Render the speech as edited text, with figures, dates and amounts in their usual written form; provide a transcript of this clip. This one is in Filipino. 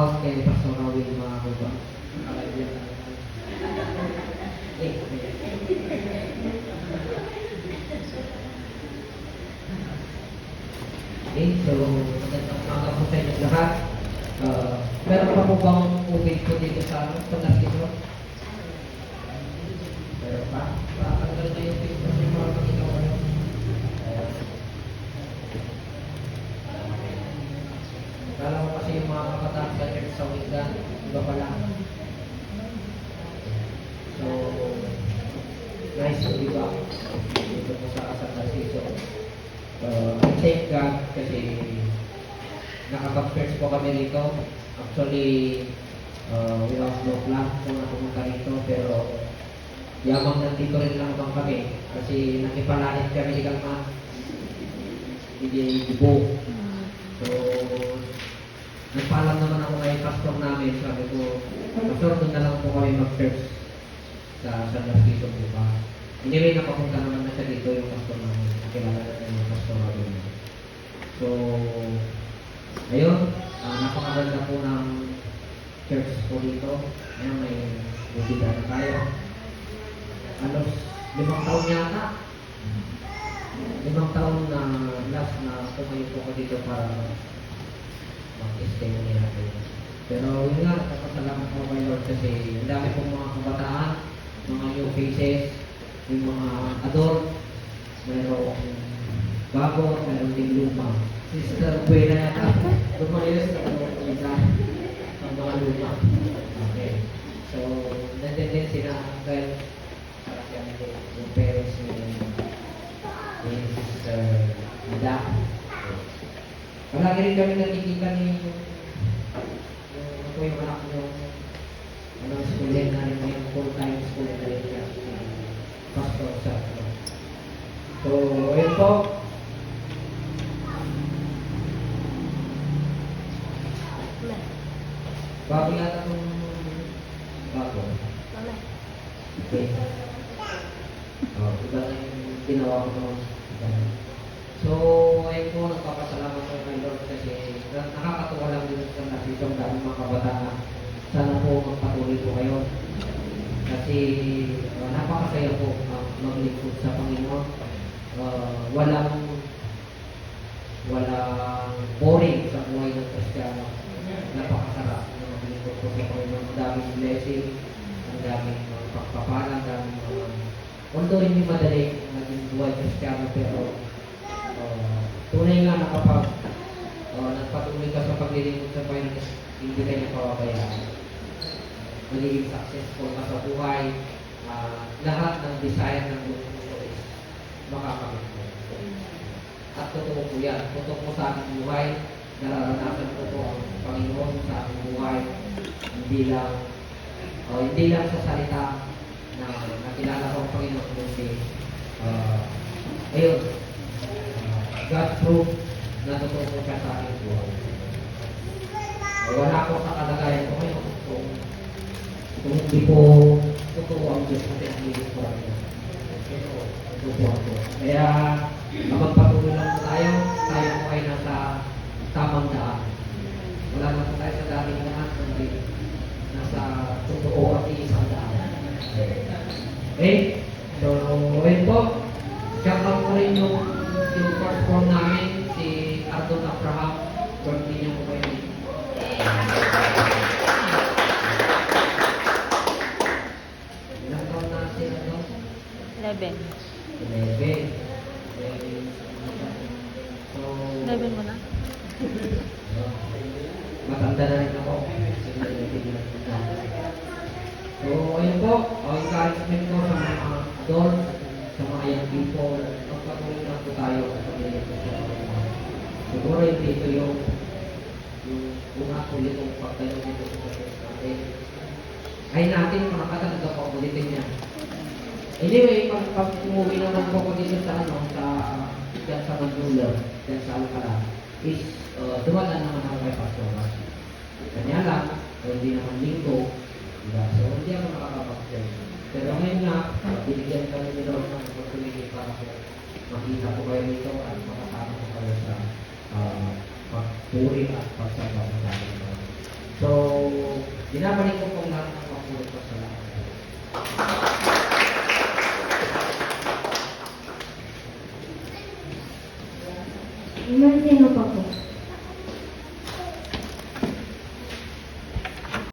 out kay Pastor Rawi mga kuba. Okay, so magandang umaga po sa inyo lahat. Meron pa po bang ubig po dito sa pagkakito? Meron pa? Pakatanggal na yung pito sa mga pagkakawa. Kala ko kasi yung mga kabataan sa church sa Wigan, iba pala. So, nice to be back dito po sa Asal Season. I thank God kasi nakapag-church po kami rito. Actually, without no plan kung na pumunta rito, pero yamang nandito rin lang bang kami kasi nakipalahit kami ilang mga ibo. So, nagpaalam naman ako kay pastor namin. Sabi ko, pastor, doon na lang po kami mag-church sa San Narciso po ba. Anyway, nakapunta naman na siya dito yung pastor namin. Kilala na yung pastor namin. So, ayun, napakaganda po ng church po dito. Ayun, may bubida na tayo. Alos, 5 taon yata. 5 taon na last na tumayo po ko dito para mag-stay mo niya natin. Pero yun nga, kapasalamat ko kay Lord kasi ang dami pong mga kabataan, mga new faces, yung mga adult, mayroong bago, mayroong din luma. Sister Buena yata, lumayos na ang mga luma. Okay. So, nandiyan din sila dahil para siya yung parents ni Sister Ida. Palagi rin kami nakikita ni yung anak yung school na rin yung full-time school na rin siya. Pastor sa so, ayun po. Bago yata itong bago. Okay. Iba na yung ginawa ko. So, ayun po, nagpapasalamat ko kay Lord kasi nakakatuwa lang din sa nasitong daming mga kabataan. Sana po magpatuloy po kayo. Kasi napakasaya po maglingkod sa Panginoon. Walang boring sa buhay ng Kristiyano. Napakasarap na maglingkod po sa Panginoon. Ang daming blessing, ang daming pagpapala, ang daming although hindi madali naging buhay Kristiyano, pero tunay nga na kapag nagpatuloy ka sa paglilingkod sa Panginoon, hindi ka niya pababayaan. Magiging successful ka sa buhay, lahat ng desire ng mundo is makakamit mo. At totoo po yan. Totoo po sa aking buhay, nararanasan ko po ang Panginoon sa aking buhay. Hindi lang sa salita na nakilala ko ang Panginoon, kundi ayun, God proof na totoo po siya sa aking buhay. Wala ko sa kalagayan ko ngayon kung hindi po totoo ang Diyos kasi ang hilig ko ang Diyos. Totoo ako. Kaya magpatuloy lang po tayo po ay nasa tamang daan. Wala na po tayo sa dating daan, kundi nasa totoo at isang daan. Okay? So, ayun po. Shout out ko rin yung first form namin, si Ardon Abraham. Birthday niya po kayo. Ilang taon na si Ardon? 11. 11. So, 11 mo na? matanda na rin ako. So, ayun po. Encouragement ko sa mga adult, sa mga young people, magpatuloy na po tayo sa pamilya ko sa Panginoon. Siguro hindi ito yung ulit ang pagtayo dito sa church natin. Ay natin, makakatanda pa ulitin niya. Anyway, pag umuwi naman po ko dito sa dyan sa Mandula, dyan sa Alcala, is dumalan naman ako kay Pastor. Kanya lang, hindi naman linggo, diba? So, hindi ako nakakapag-church. Pero ngayon nga, binigyan kami ni Lord ng opportunity para po makita ko kayo dito at makasama ko kayo sa pagpuri at pagsamba sa ating Lord. So, So, binabalik ko pong lahat ng papulot ko sa lahat. Sino pa po?